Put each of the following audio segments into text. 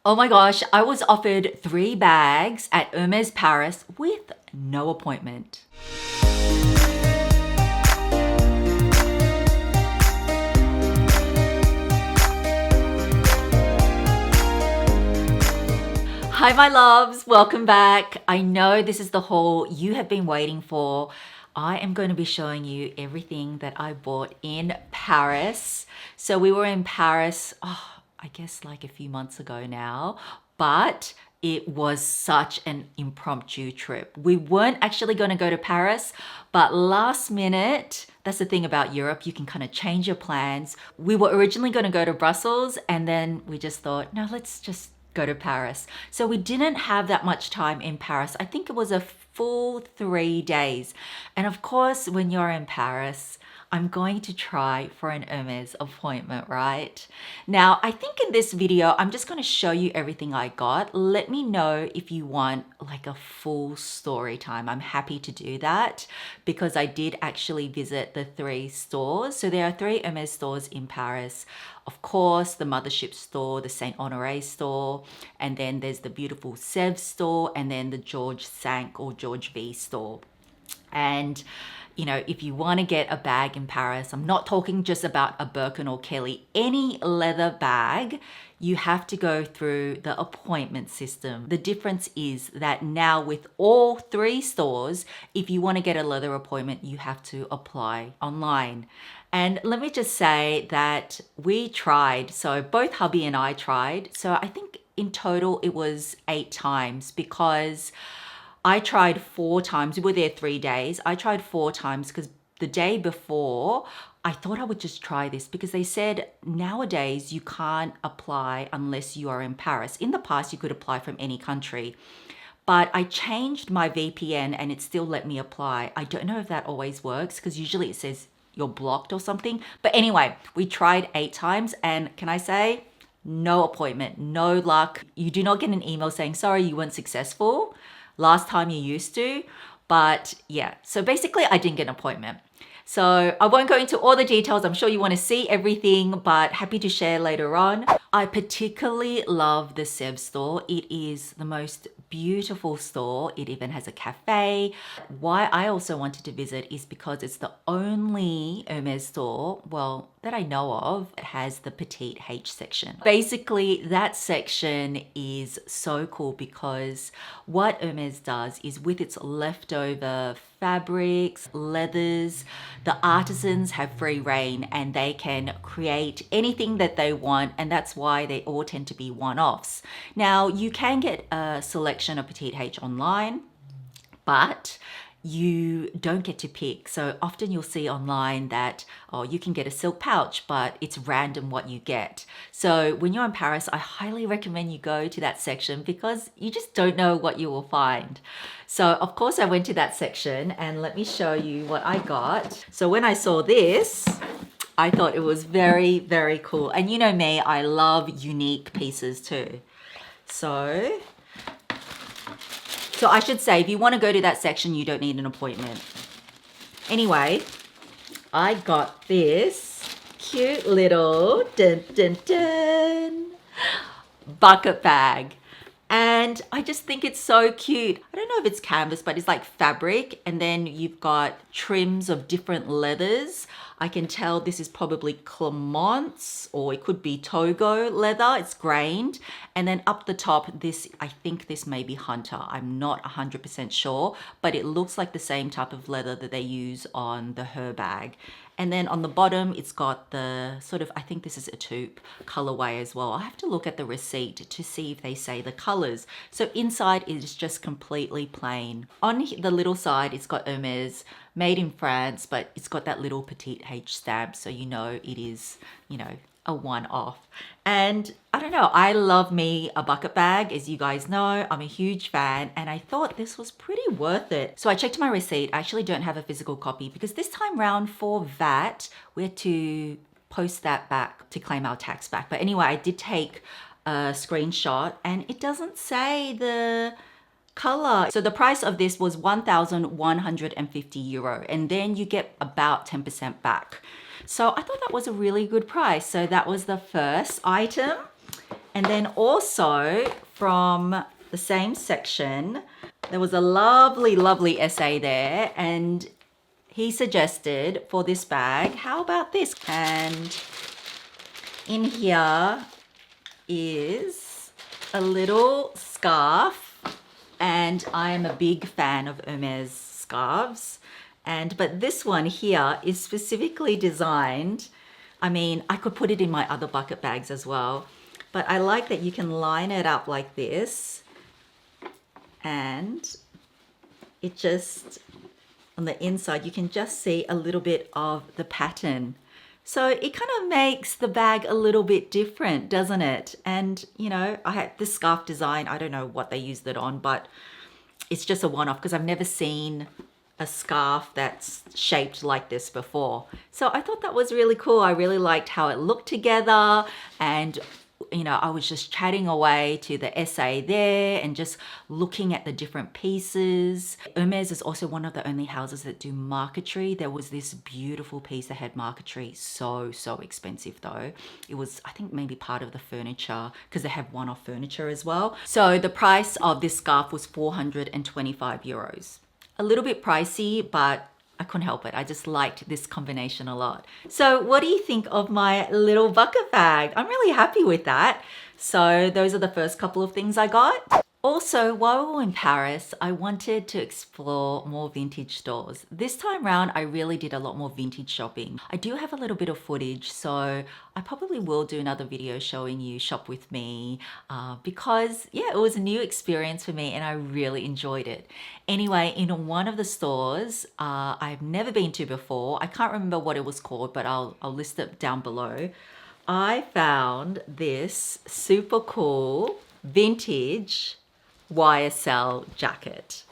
Oh my gosh, I was offered 3 bags at Hermès Paris with no appointment. Hi my loves, welcome back. I know this is the haul you have been waiting for. I am going to be showing you everything that I bought in Paris. So we were in Paris, I guess like a few months ago now, but it was such an impromptu trip. We weren't actually going to go to Paris, but last minute, that's the thing about Europe, you can kind of change your plans. We were originally going to go to Brussels and then we just thought, no, let's just go to Paris. So we didn't have that much time in Paris. I think it was a full 3 days. And of course, when you're in Paris, I'm going to try for an Hermès appointment, right? Now, I think in this video, I'm just going to show you everything I got. Let me know if you want like a full story time. I'm happy to do that because I did actually visit the 3 stores. So there are 3 Hermès stores in Paris. Of course, the Mothership store, the Saint Honoré store, and then there's the beautiful Sèvres store, and then the George Cinq or George V store. And you know, if you want to get a bag in Paris, I'm not talking just about a Birkin or Kelly, any leather bag, you have to go through the appointment system. The difference is that now with all 3 stores, if you want to get a leather appointment, you have to apply online. And let me just say that we tried, so both hubby and I tried. So I think in total it was 8 times because I tried 4 times. We were there 3 days. I tried 4 times because the day before, I thought I would just try this because they said nowadays you can't apply unless you are in Paris. In the past, you could apply from any country. But I changed my VPN and it still let me apply. I don't know if that always works because usually it says you're blocked or something. But anyway, we tried 8 times and can I say, no appointment, no luck. You do not get an email saying, sorry, you weren't successful. Last time you used to, but yeah. So basically I didn't get an appointment. So I won't go into all the details. I'm sure you want to see everything, but happy to share later on. I particularly love the Sèvres store. It is the most beautiful store. It even has a cafe. Why I also wanted to visit is because it's the only Hermès store, well, that I know of, that has the Petite H section. Basically, that section is so cool because what Hermès does is with its leftover fabrics, leathers, the artisans have free reign and they can create anything that they want, and that's why they all tend to be one-offs. Now, you can get a selection of Petite H online, but you don't get to pick. So often you'll see online that, oh, you can get a silk pouch, but it's random what you get. So when you're in Paris, I highly recommend you go to that section because you just don't know what you will find. So of course I went to that section and let me show you what I got. So when I saw this, I thought it was very, very cool. And you know me, I love unique pieces too. So I should say, if you want to go to that section, you don't need an appointment. Anyway, I got this cute little bucket bag. And I just think it's so cute. I don't know if it's canvas, but it's like fabric. And then you've got trims of different leathers. I can tell this is probably Clemence or it could be Togo leather. It's grained. And then up the top, this, I think this may be Hunter. I'm not 100% sure, but it looks like the same type of leather that they use on the Her bag. And then on the bottom, it's got the sort of, I think this is a taupe colorway as well. I have to look at the receipt to see if they say the colors. So inside it is just completely plain. On the little side, it's got Hermès, made in France, but it's got that little Petite H stamp. So you know it is, you know, a one-off. And I don't know, I love me a bucket bag. As you guys know, I'm a huge fan and I thought this was pretty worth it. So I checked my receipt. I actually don't have a physical copy because this time round for VAT, we had to post that back to claim our tax back. But anyway, I did take a screenshot and it doesn't say the color. So the price of this was 1,150 euro and then you get about 10% back. So I thought that was a really good price. So that was the first item. And then also from the same section, there was a lovely, lovely essay there, and he suggested for this bag, how about this? And in here is a little scarf, and I am a big fan of Hermès scarves. But this one here is specifically designed. I mean, I could put it in my other bucket bags as well, but I like that you can line it up like this, and it just, on the inside, you can just see a little bit of the pattern. So it kind of makes the bag a little bit different, doesn't it? And, you know, I had this scarf design, I don't know what they used it on, but it's just a one-off because I've never seen a scarf that's shaped like this before. So I thought that was really cool. I really liked how it looked together, and you know, I was just chatting away to the essay there and just looking at the different pieces. Hermès is also one of the only houses that do marquetry. There was this beautiful piece that had marquetry, so expensive though. It was, I think, maybe part of the furniture because they have one-off furniture as well. So the price of this scarf was 425 euros. A little bit pricey, but I couldn't help it. I just liked this combination a lot. So what do you think of my little bucket bag? I'm really happy with that. So those are the first couple of things I got. Also, while we were in Paris, I wanted to explore more vintage stores. This time around, I really did a lot more vintage shopping. I do have a little bit of footage, so I probably will do another video showing you shop with me because, yeah, it was a new experience for me and I really enjoyed it. Anyway, in one of the stores I've never been to before, I can't remember what it was called, but I'll list it down below. I found this super cool vintage YSL jacket,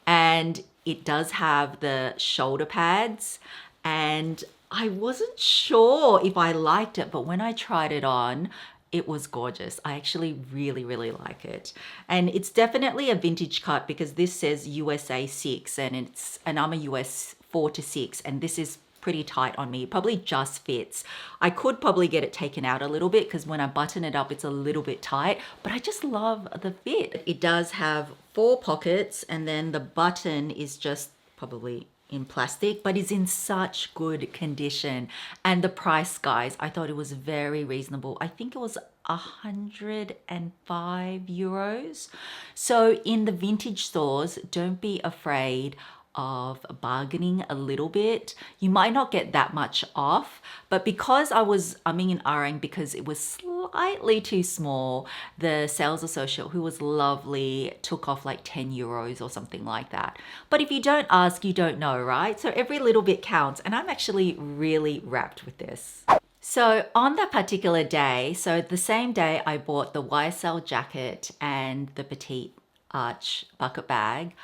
and it does have the shoulder pads, and I wasn't sure if I liked it, but when I tried it on, it was gorgeous. I actually really like it, and it's definitely a vintage cut because this says USA 6 and I'm a US 4 to 6, and this is pretty tight on me. It probably just fits. I could probably get it taken out a little bit because when I button it up, it's a little bit tight, but I just love the fit. It does have 4 pockets, and then the button is just probably in plastic, but is in such good condition. And the price, guys, I thought it was very reasonable. I think it was 105 euros. So in the vintage stores, don't be afraid of bargaining a little bit. You might not get that much off, but because I was umming and ahhing because it was slightly too small, the sales associate, who was lovely, took off like 10 euros or something like that. But if you don't ask, you don't know, right? So every little bit counts, and I'm actually really wrapped with this. So on that particular day, so the same day I bought the YSL jacket and the Petite H bucket bag,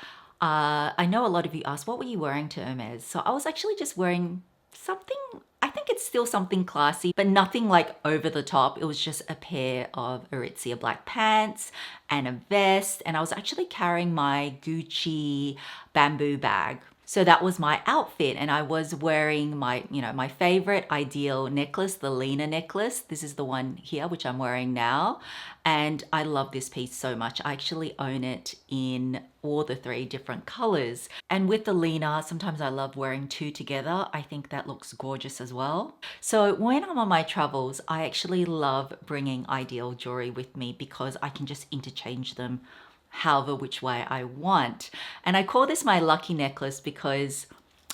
I know a lot of you asked, what were you wearing to Hermès? So I was actually just wearing something, I think it's still something classy, but nothing like over the top. It was just a pair of Aritzia black pants and a vest, and I was actually carrying my Gucci bamboo bag. So that was my outfit, and I was wearing my, my favorite IDYL necklace, the Lena necklace. This is the one here, which I'm wearing now. And I love this piece so much. I actually own it in all the 3 different colors. And with the Lena, sometimes I love wearing 2 together. I think that looks gorgeous as well. So when I'm on my travels, I actually love bringing IDYL jewelry with me because I can just interchange them however which way I want. And I call this my lucky necklace because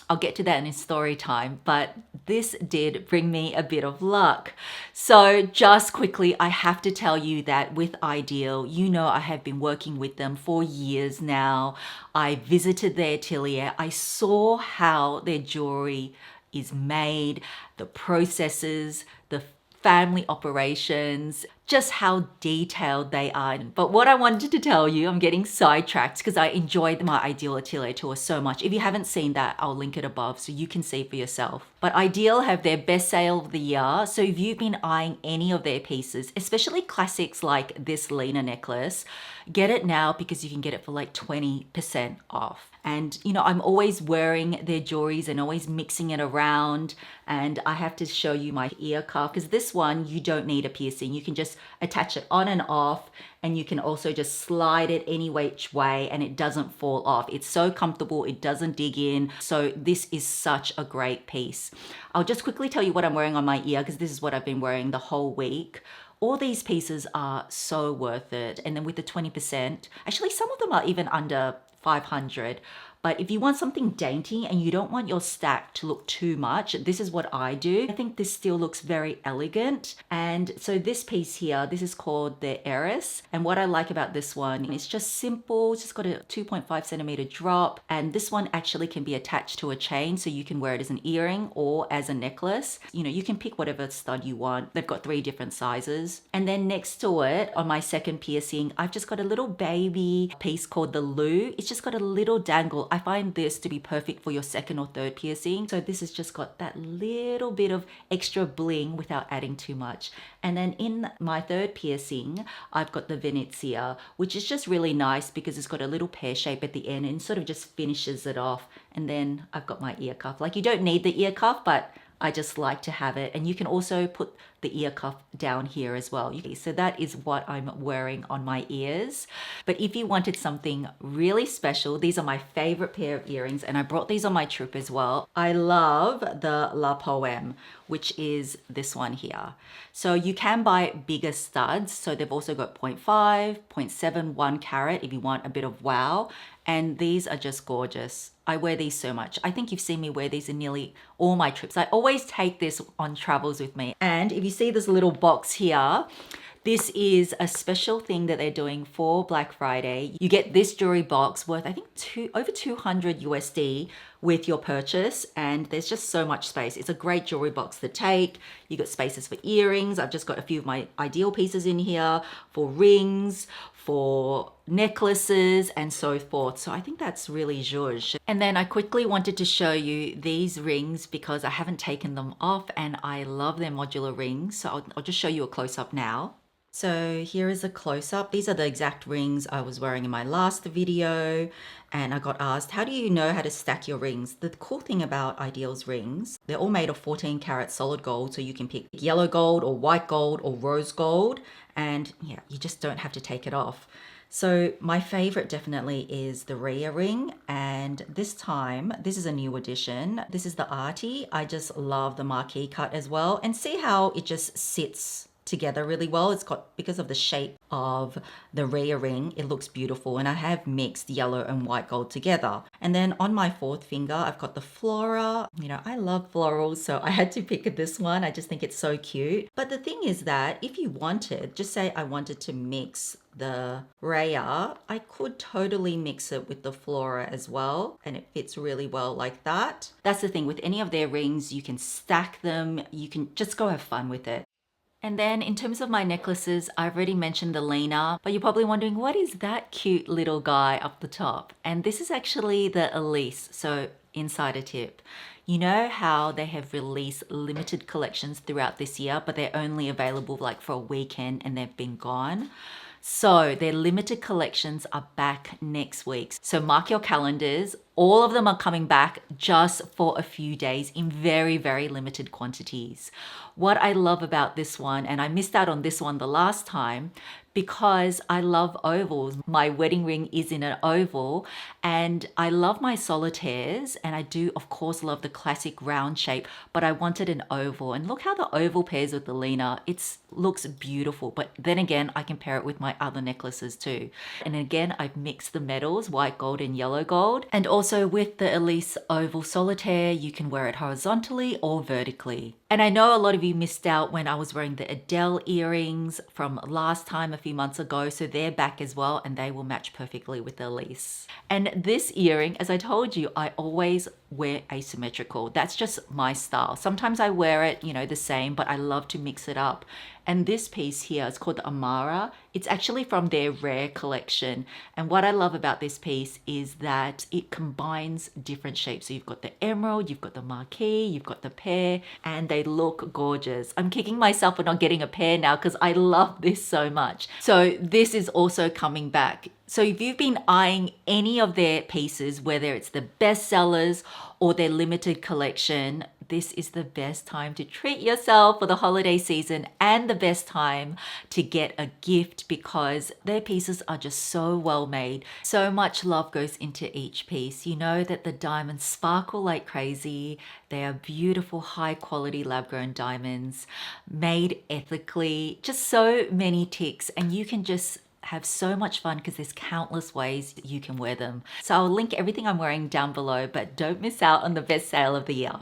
I'll get to that in story time, but this did bring me a bit of luck. So just quickly, I have to tell you that with IDYL, I have been working with them for years now. I visited their atelier. I saw how their jewelry is made, the processes, the family operations, just how detailed they are. But what I wanted to tell you, I'm getting sidetracked because I enjoyed my IDYL atelier tour so much. If you haven't seen that, I'll link it above so you can see for yourself. But IDYL have their best sale of the year. So if you've been eyeing any of their pieces, especially classics like this Lena necklace, get it now because you can get it for like 20% off. And I'm always wearing their jewelries and always mixing it around. And I have to show you my ear cuff because this one, you don't need a piercing. You can just attach it on and off, and you can also just slide it any which way and it doesn't fall off. It's so comfortable, it doesn't dig in. So this is such a great piece. I'll just quickly tell you what I'm wearing on my ear, because this is what I've been wearing the whole week. All these pieces are so worth it. And then with the 20%, actually some of them are even under 500. But if you want something dainty and you don't want your stack to look too much, this is what I do. I think this still looks very elegant. And so this piece here, this is called the Hermès. And what I like about this one, it's just simple. It's just got a 2.5 centimeter drop. And this one actually can be attached to a chain, so you can wear it as an earring or as a necklace. You know, you can pick whatever stud you want. They've got 3 different sizes. And then next to it, on my second piercing, I've just got a little baby piece called the Lou. It's just got a little dangle. I find this to be perfect for your second or third piercing. So this has just got that little bit of extra bling without adding too much. And then in my third piercing, I've got the Venezia, which is just really nice because it's got a little pear shape at the end and sort of just finishes it off. And then I've got my ear cuff. Like, you don't need the ear cuff, but I just like to have it. And you can also put the ear cuff down here as well. So that is what I'm wearing on my ears. But if you wanted something really special, these are my favorite pair of earrings, and I brought these on my trip as well. I love the La Poème, which is this one here. So you can buy bigger studs. So they've also got 0.5, 0.7, 1 carat if you want a bit of wow. And these are just gorgeous. I wear these so much. I think you've seen me wear these in nearly all my trips. I always take this on travels with me. And if you see this little box here, this is a special thing that they're doing for Black Friday. You get this jewelry box worth, I think, over 200 USD with your purchase, and there's just so much space. It's a great jewelry box to take. You got spaces for earrings. I've just got a few of my IDYL pieces in here, for rings, for necklaces, and so forth. So I think that's really zhuzh. And then I quickly wanted to show you these rings because I haven't taken them off, and I love their modular rings. So I'll just show you a close-up now. So here is a close-up. These are the exact rings I was wearing in my last video, and I got asked, how do you know how to stack your rings? The cool thing about IDYL's rings, they're all made of 14 karat solid gold, so you can pick yellow gold or white gold or rose gold, and yeah, you just don't have to take it off. So my favorite definitely is the Rhea ring, and this time, this is a new edition. This is the Artie. I just love the marquee cut as well, and see how it just sits together really well. It's got, because of the shape of the Rhea ring, it looks beautiful, and I have mixed yellow and white gold together. And then on my fourth finger, I've got the Flora. You know, I love florals, so I had to pick this one. I just think it's so cute. But the thing is that if you wanted, just say I wanted to mix the Rhea, I could totally mix it with the Flora as well, and it fits really well like that. That's the thing with any of their rings, you can stack them, you can just go have fun with it. And then in terms of my necklaces, I've already mentioned the Lena, but you're probably wondering, what is that cute little guy up the top? And this is actually the Elise, so insider tip. You know how they have released limited collections throughout this year, but they're only available like for a weekend and they've been gone? So their limited collections are back next week. So mark your calendars. All of them are coming back just for a few days in very, very limited quantities. What I love about this one, and I missed out on this one the last time, because I love ovals. My wedding ring is in an oval, and I love my solitaires, and I do of course love the classic round shape, but I wanted an oval, and look how the oval pairs with the Lena. It looks beautiful, but then again I can pair it with my other necklaces too. And again, I've mixed the metals, white gold and yellow gold, and also with the Elise oval solitaire, you can wear it horizontally or vertically. And I know a lot of you missed out when I was wearing the Adele earrings from last time a few months ago, so they're back as well, and they will match perfectly with the Elise. And this earring, as I told you, I always wear asymmetrical. That's just my style. Sometimes I wear it, you know, the same, but I love to mix it up. And this piece here is called the Amara. It's actually from their Rare collection. And what I love about this piece is that it combines different shapes. So you've got the emerald, you've got the marquee, you've got the pear, and they look gorgeous. I'm kicking myself for not getting a pear now because I love this so much. So this is also coming back. So if you've been eyeing any of their pieces, whether it's the bestsellers or their limited collection, this is the best time to treat yourself for the holiday season and the best time to get a gift because their pieces are just so well made. So much love goes into each piece. You know that the diamonds sparkle like crazy. They are beautiful, high quality lab grown diamonds made ethically. Just so many ticks, and you can just have so much fun because there's countless ways you can wear them. So I'll link everything I'm wearing down below, but don't miss out on the best sale of the year.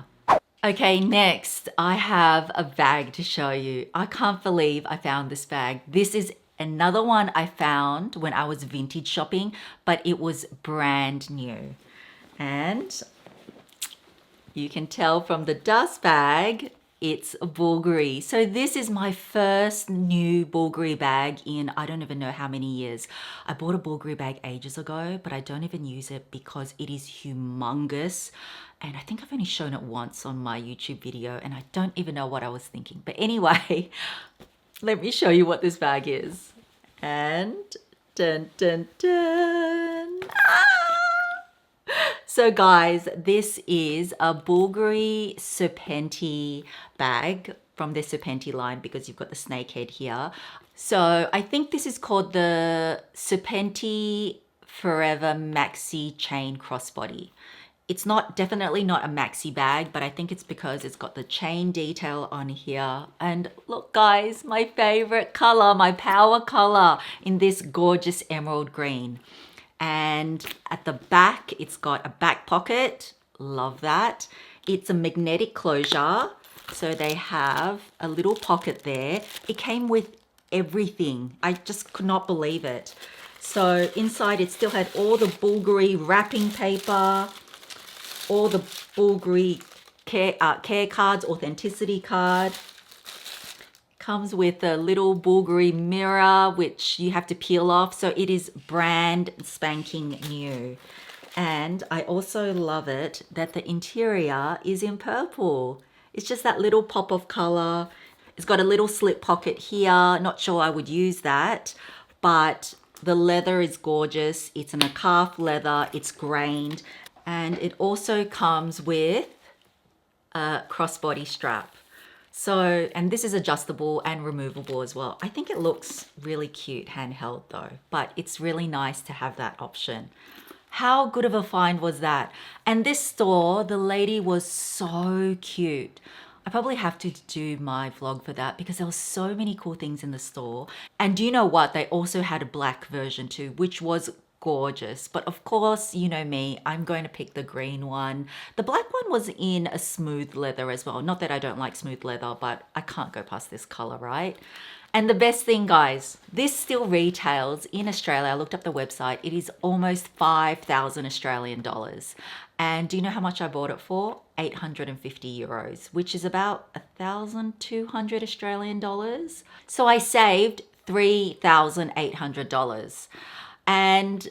Okay, next I have a bag to show you. I can't believe I found this bag. This is another one I found when I was vintage shopping, but it was brand new. And you can tell from the dust bag, it's a Bulgari. So this is my first new Bulgari bag in I don't even know how many years. I bought a Bulgari bag ages ago, but I don't even use it because it is humongous. And I think I've only shown it once on my YouTube video and I don't even know what I was thinking. But anyway, let me show you what this bag is. And dun dun dun. So guys, this is a Bulgari Serpenti bag from the Serpenti line because you've got the snake head here. So I think this is called the Serpenti Forever Maxi Chain Crossbody. It's definitely not a maxi bag, but I think it's because it's got the chain detail on here. And look guys, my favorite color, my power color in this gorgeous emerald green. And at the back, it's got a back pocket. Love that. It's a magnetic closure. So they have a little pocket there. It came with everything. I just could not believe it. So inside it still had all the Bulgari wrapping paper, all the Bulgari care cards, authenticity card. Comes with a little Bulgari mirror, which you have to peel off. So it is brand spanking new. And I also love it that the interior is in purple. It's just that little pop of color. It's got a little slip pocket here. Not sure I would use that, but the leather is gorgeous. It's a calf leather. It's grained. And it also comes with a crossbody strap. So, and this is adjustable and removable as well. I think it looks really cute handheld though, but it's really nice to have that option. How good of a find was that? And this store, the lady was so cute. I probably have to do my vlog for that because there were so many cool things in the store. And do you know what? They also had a black version too, which was gorgeous. But of course, you know me, I'm going to pick the green one. The black one was in a smooth leather as well. Not that I don't like smooth leather, but I can't go past this color, right? And the best thing, guys, this still retails in Australia. I looked up the website. It is almost 5,000 Australian dollars. And do you know how much I bought it for? 850 euros, which is about 1,200 Australian dollars. So I saved $3,800. And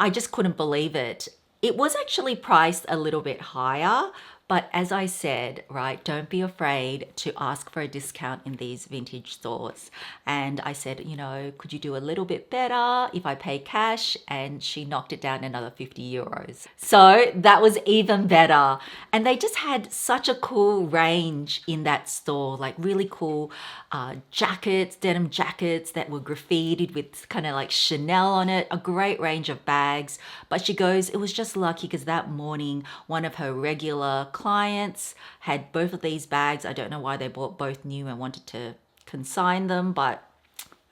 I just couldn't believe it. It was actually priced a little bit higher, but as I said, right, don't be afraid to ask for a discount in these vintage stores. And I said, you know, could you do a little bit better if I pay cash? And she knocked it down another 50 euros. So that was even better. And they just had such a cool range in that store, like really cool jackets, denim jackets that were graffitied with kind of like Chanel on it, a great range of bags. But she goes, it was just lucky because that morning, one of her regular clients had both of these bags. I don't know why they bought both new and wanted to consign them, but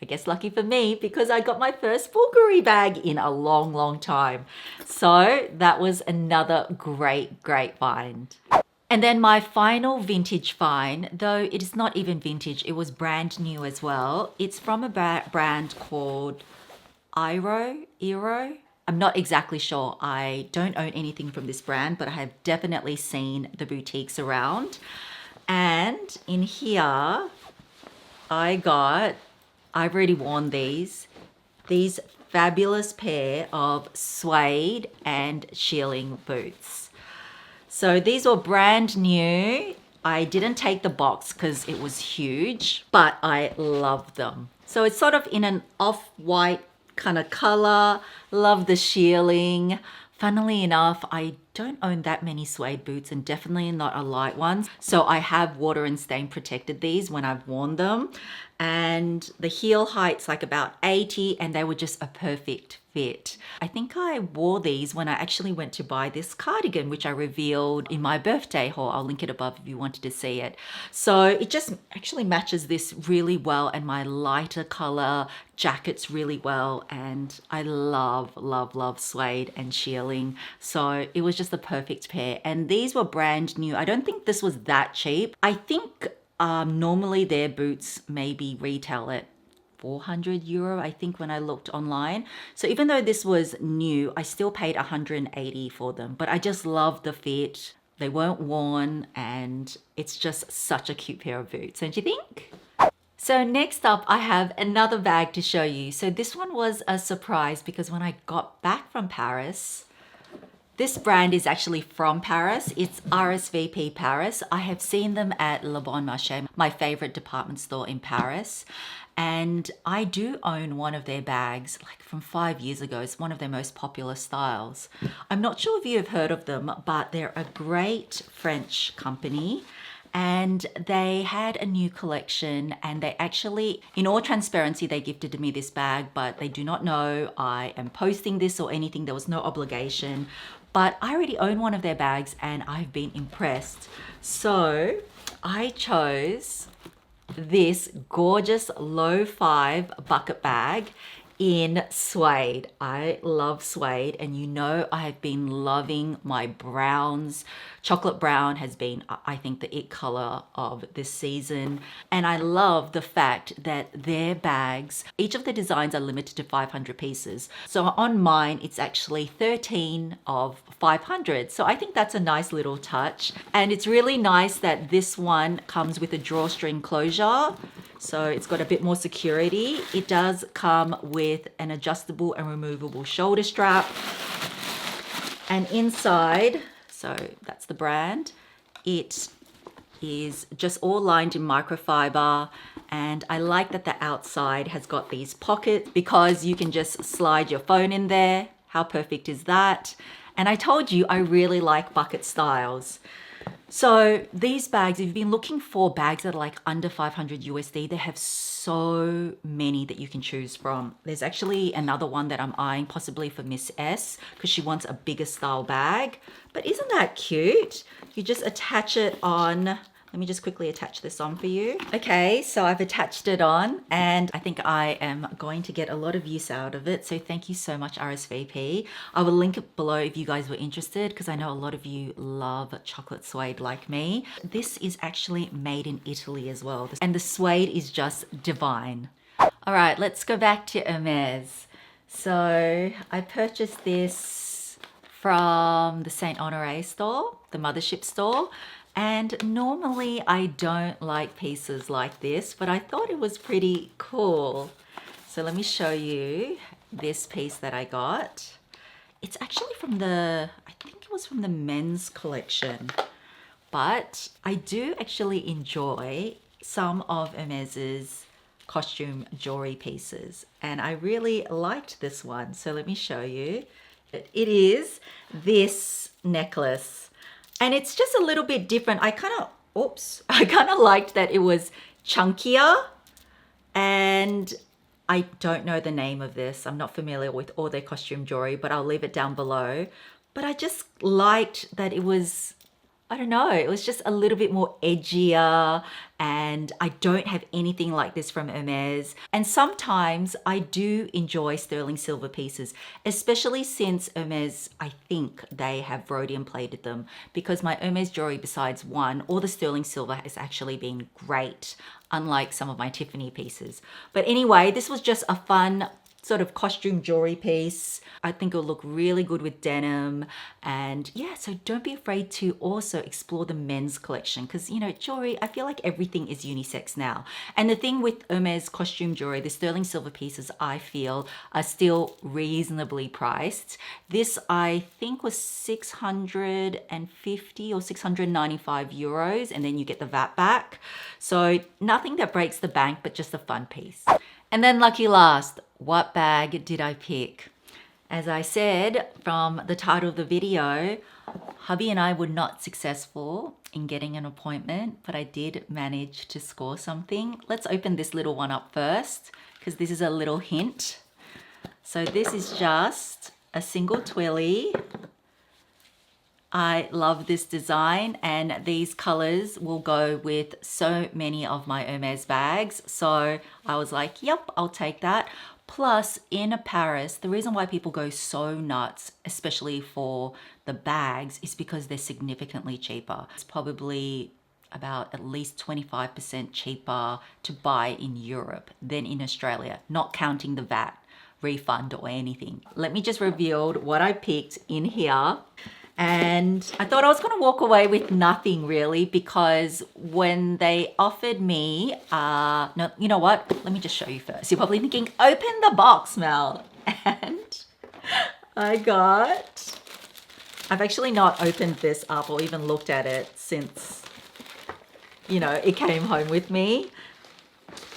I guess lucky for me because I got my first Bulgari bag in a long, long time. So that was another great, great find. And then my final vintage find, though it is not even vintage, it was brand new as well. It's from a brand called IDYL. I'm not exactly sure. I don't own anything from this brand, but I have definitely seen the boutiques around. And in here, I've already worn these fabulous pair of suede and shearling boots. So these were brand new. I didn't take the box because it was huge, but I love them. So it's sort of in an off-white kind of color. Love the shearling. Funnily enough, I don't own that many suede boots, and definitely not a light ones. So I have water and stain protected these when I've worn them. And the heel height's like about 80, and they were just a perfect fit. I think I wore these when I actually went to buy this cardigan, which I revealed in my birthday haul. I'll link it above if you wanted to see it. So it just actually matches this really well, and my lighter color jackets really well. And I love, love, love suede and shearling. So it was just the perfect pair. And these were brand new. I don't think this was that cheap. I think normally their boots maybe retail at 400 euro, I think, when I looked online. So even though this was new, I still paid 180 for them. But I just love the fit. They weren't worn, and it's just such a cute pair of boots, don't you think? So next up, I have another bag to show you. So this one was a surprise because when I got back from Paris, this brand is actually from Paris. It's RSVP Paris. I have seen them at Le Bon Marché, my favorite department store in Paris. And I do own one of their bags, like from 5 years ago. It's one of their most popular styles. I'm not sure if you have heard of them, but they're a great French company. And they had a new collection, and they actually, in all transparency, they gifted me this bag, but they do not know I am posting this or anything. There was no obligation, but I already own one of their bags and I've been impressed. So I chose this gorgeous low 5 bucket bag in suede. I love suede, and you know I have been loving my browns. Chocolate brown has been, I think, the it color of this season. And I love the fact that their bags, each of the designs are limited to 500 pieces. So on mine, it's actually 13 of 500. So I think that's a nice little touch. And it's really nice that this one comes with a drawstring closure. So it's got a bit more security. It does come with an adjustable and removable shoulder strap. And inside, so that's the brand, it is just all lined in microfiber. And I like that the outside has got these pockets because you can just slide your phone in there. How perfect is that? And I told you I really like bucket styles. So these bags, if you've been looking for bags that are like under 500 USD, they have so many that you can choose from. There's actually another one that I'm eyeing, possibly for Miss S, because she wants a bigger style bag. But isn't that cute? You just attach it on. Let me just quickly attach this on for you. Okay, so I've attached it on, and I think I am going to get a lot of use out of it. So thank you so much, RSVP. I will link it below if you guys were interested, because I know a lot of you love chocolate suede like me. This is actually made in Italy as well, and the suede is just divine. All right, let's go back to Hermès. So I purchased this from the Saint Honoré store, the mothership store. And normally I don't like pieces like this, but I thought it was pretty cool. So let me show you this piece that I got. It's actually from I think it was from the men's collection, but I do actually enjoy some of Hermès's costume jewelry pieces, and I really liked this one. So let me show you. It is this necklace. And it's just a little bit different. I kind of liked that it was chunkier, and I don't know the name of this. I'm not familiar with all their costume jewelry, but I'll leave it down below. But I just liked that it was, I don't know, it was just a little bit more edgier, and I don't have anything like this from Hermès. And sometimes I do enjoy sterling silver pieces, especially since Hermès, I think they have rhodium plated them, because my Hermès jewelry, besides one, all the sterling silver has actually been great, unlike some of my Tiffany pieces. But anyway, this was just a fun sort of costume jewelry piece. I think it'll look really good with denim. And yeah, so don't be afraid to also explore the men's collection, because, you know, jewelry, I feel like everything is unisex now. And the thing with Hermès costume jewelry, the sterling silver pieces, I feel are still reasonably priced. This, I think, was 650 or 695 euros, and then you get the VAT back. So nothing that breaks the bank, but just a fun piece. And then lucky last, what bag did I pick? As I said from the title of the video, hubby and I were not successful in getting an appointment, but I did manage to score something. Let's open this little one up first, because this is a little hint. So this is just a single twilly. I love this design, and these colors will go with so many of my Hermès bags. So I was like, yep, I'll take that. Plus, in Paris, the reason why people go so nuts, especially for the bags, is because they're significantly cheaper. It's probably about at least 25% cheaper to buy in Europe than in Australia, not counting the VAT refund or anything. Let me just reveal what I picked in here. And I thought I was going to walk away with nothing really, because when they offered me, no, you know what? Let me just show you first. You're probably thinking, open the box, Mel. And I've actually not opened this up or even looked at it since, you know, it came home with me.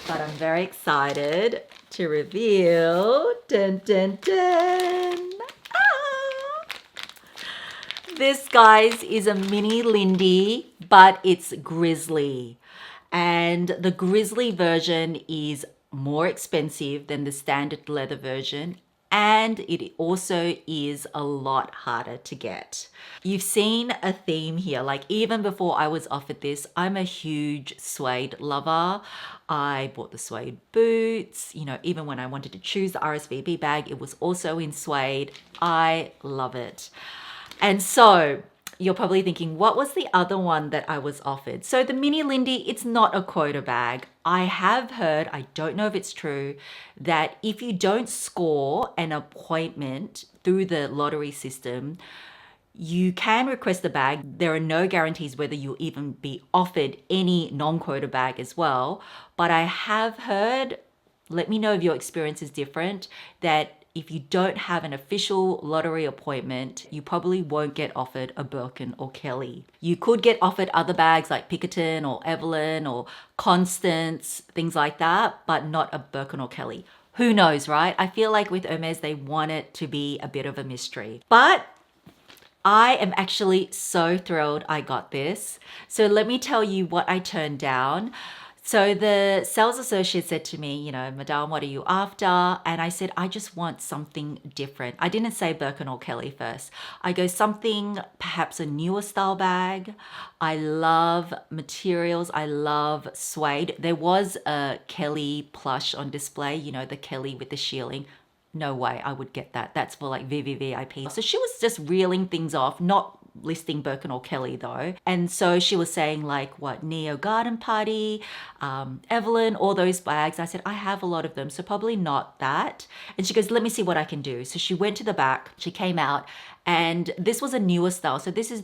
But I'm very excited to reveal. Dun, dun, dun. This, guys, is a mini Lindy, but it's grizzly. And the grizzly version is more expensive than the standard leather version. And it also is a lot harder to get. You've seen a theme here. Like, even before I was offered this, I'm a huge suede lover. I bought the suede boots. You know, even when I wanted to choose the RSVP bag, it was also in suede. I love it. And so you're probably thinking, what was the other one that I was offered? So the mini Lindy, it's not a quota bag. I have heard, I don't know if it's true, that if you don't score an appointment through the lottery system, you can request a bag. There are no guarantees whether you'll even be offered any non-quota bag as well. But I have heard, let me know if your experience is different, that if you don't have an official lottery appointment, you probably won't get offered a Birkin or Kelly. You could get offered other bags like Pinkerton or Evelyn or Constance, things like that, but not a Birkin or Kelly. Who knows, right? I feel like with Hermès, they want it to be a bit of a mystery. But I am actually so thrilled I got this. So let me tell you what I turned down. So the sales associate said to me, you know, Madame, what are you after? And I said, I just want something different. I didn't say Birkin or Kelly first. I go something, perhaps a newer style bag. I love materials. I love suede. There was a Kelly plush on display, you know, the Kelly with the shielding. No way I would get that. That's for like VVVIP. So she was just reeling things off, not listing Birkin or Kelly though. And so she was saying like what, Neo Garden Party, Evelyn, all those bags. I said, I have a lot of them, so probably not that. And she goes, let me see what I can do. So she went to the back, she came out, and this was a newer style. So this is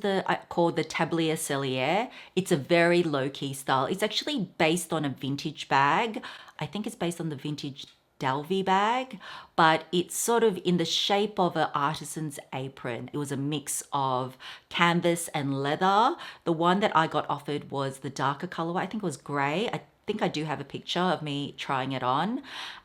called the Tablier Cellier. It's a very low-key style. It's actually based on a vintage bag. I think it's based on the vintage Dalvey bag, but it's sort of in the shape of an artisan's apron. It was a mix of canvas and leather. The one that I got offered was the darker colorway. I think it was gray. I think I do have a picture of me trying it on,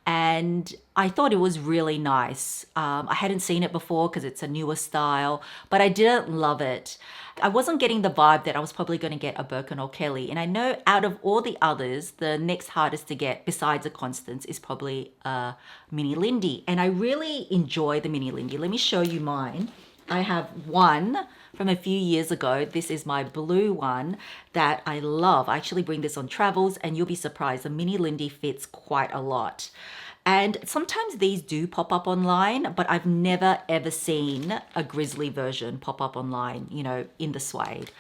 and I thought it was really nice. I hadn't seen it before because it's a newer style, but I didn't love it. I wasn't getting the vibe that I was probably going to get a Birkin or Kelly. And I know out of all the others, the next hardest to get besides a Constance is probably a mini Lindy. And I really enjoy the mini Lindy. Let me show you mine. I have one from a few years ago. This is my blue one that I love. I actually bring this on travels, and you'll be surprised. The mini Lindy fits quite a lot. And sometimes these do pop up online, but I've never ever seen a grizzly version pop up online, you know, in the suede.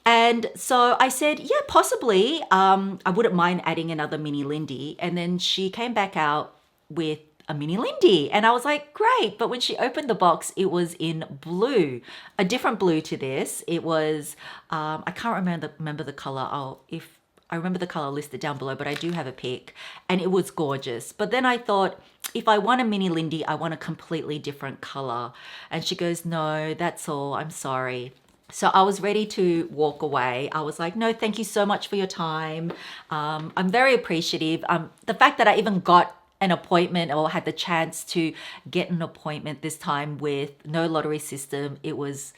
And so I said, yeah, possibly. I wouldn't mind adding another mini Lindy. And then she came back out with a mini Lindy, and I was like, great. But when she opened the box, it was in blue, a different blue to this. It was, I can't remember the color. If I remember the color listed down below, but I do have a pic, and it was gorgeous. But then I thought, if I want a mini Lindy, I want a completely different color. And she goes, no, that's all, I'm sorry. So I was ready to walk away. I was like, no, thank you so much for your time. I'm very appreciative. The fact that I even got an appointment or had the chance to get an appointment this time with no lottery system. It was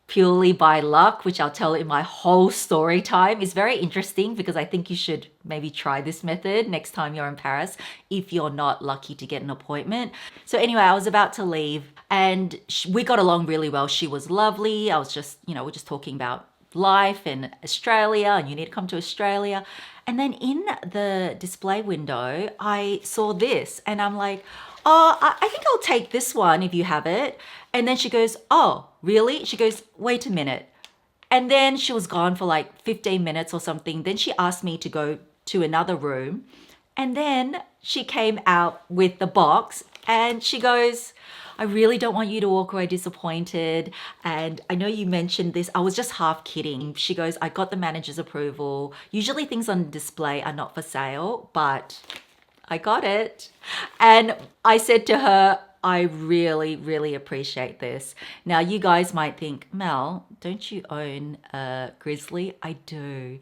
purely by luck, which I'll tell in my whole story time. Is very interesting because I think you should maybe try this method next time you're in Paris if you're not lucky to get an appointment. So anyway, I was about to leave and we got along really well. She was lovely. I was just, we're just talking about life in Australia and you need to come to Australia. And then in the display window, I saw this and I'm like, oh, I think I'll take this one if you have it. And then she goes, oh, really? She goes, wait a minute. And then she was gone for like 15 minutes or something. Then she asked me to go to another room. And then she came out with the box and she goes, I really don't want you to walk away disappointed. And I know you mentioned this. I was just half kidding. She goes, I got the manager's approval. Usually things on display are not for sale, but I got it. And I said to her, I really, really appreciate this. Now, you guys might think, Mel, don't you own a Grizzly? I do.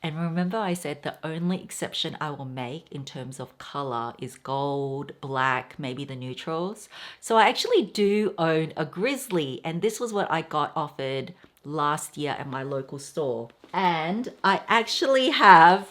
And remember I said the only exception I will make in terms of color is gold, black, maybe the neutrals. So I actually do own a Grizzly, and this was what I got offered last year at my local store. And I actually have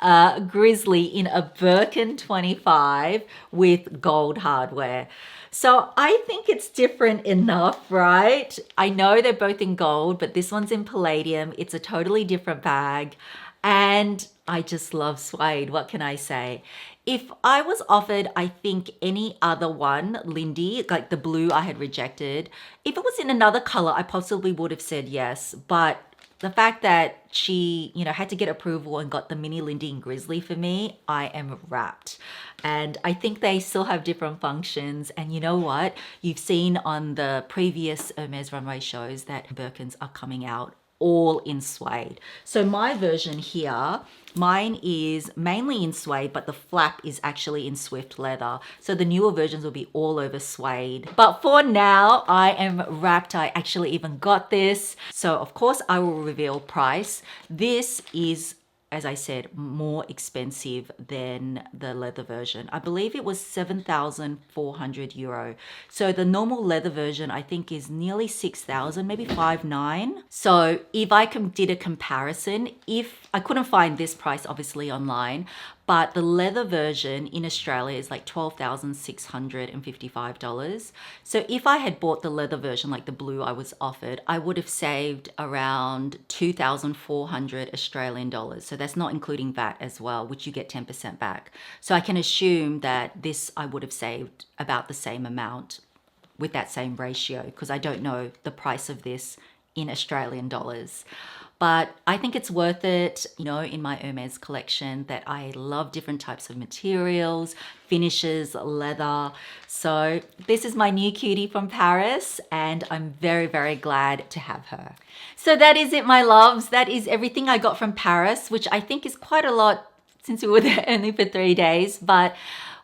a Grizzly in a Birkin 25 with gold hardware. So I think it's different enough, right? I know they're both in gold, but this one's in palladium. It's a totally different bag. And I just love suede. What can I say? If I was offered, I think any other one, Lindy, like the blue I had rejected, if it was in another color, I possibly would have said yes. But the fact that she, had to get approval and got the mini Lindy and Grizzly for me, I am wrapped. And I think they still have different functions. And you know what? You've seen on the previous Hermès runway shows that Birkins are coming out all in suede. So my version here, mine is mainly in suede, but the flap is actually in Swift leather. So the newer versions will be all over suede. But for now, I am wrapped. I actually even got this. So of course I will reveal price. This is, as I said, more expensive than the leather version. I believe it was 7,400 euro. So the normal leather version, I think, is nearly 6,000, maybe 5,900. So if I did a comparison, if I couldn't find this price obviously online, but the leather version in Australia is like $12,655. So if I had bought the leather version, like the blue I was offered, I would have saved around 2,400 Australian dollars. So that's not including VAT as well, which you get 10% back. So I can assume that this I would have saved about the same amount with that same ratio, because I don't know the price of this in Australian dollars. But I think it's worth it, in my Hermès collection, that I love different types of materials, finishes, leather. So this is my new cutie from Paris, and I'm very, very glad to have her. So that is it, my loves. That is everything I got from Paris, which I think is quite a lot since we were there only for 3 days. But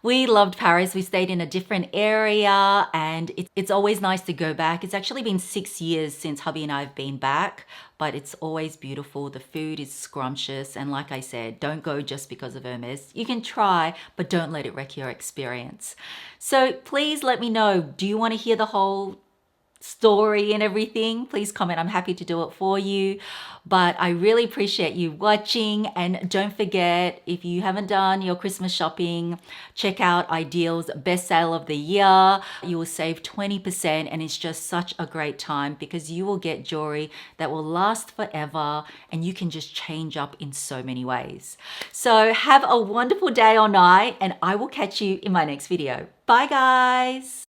we loved Paris. We stayed in a different area, and it's always nice to go back. It's actually been 6 years since hubby and I have been back, but it's always beautiful. The food is scrumptious. And like I said, don't go just because of Hermès. You can try, but don't let it wreck your experience. So please let me know, do you want to hear the whole story and everything? Please comment. I'm happy to do it for you. But I really appreciate you watching, and don't forget, if you haven't done your Christmas shopping, check out IDYL's best sale of the year. You will save 20%, and it's just such a great time because you will get jewelry that will last forever, and you can just change up in so many ways. So have a wonderful day or night, and I will catch you in my next video. Bye guys.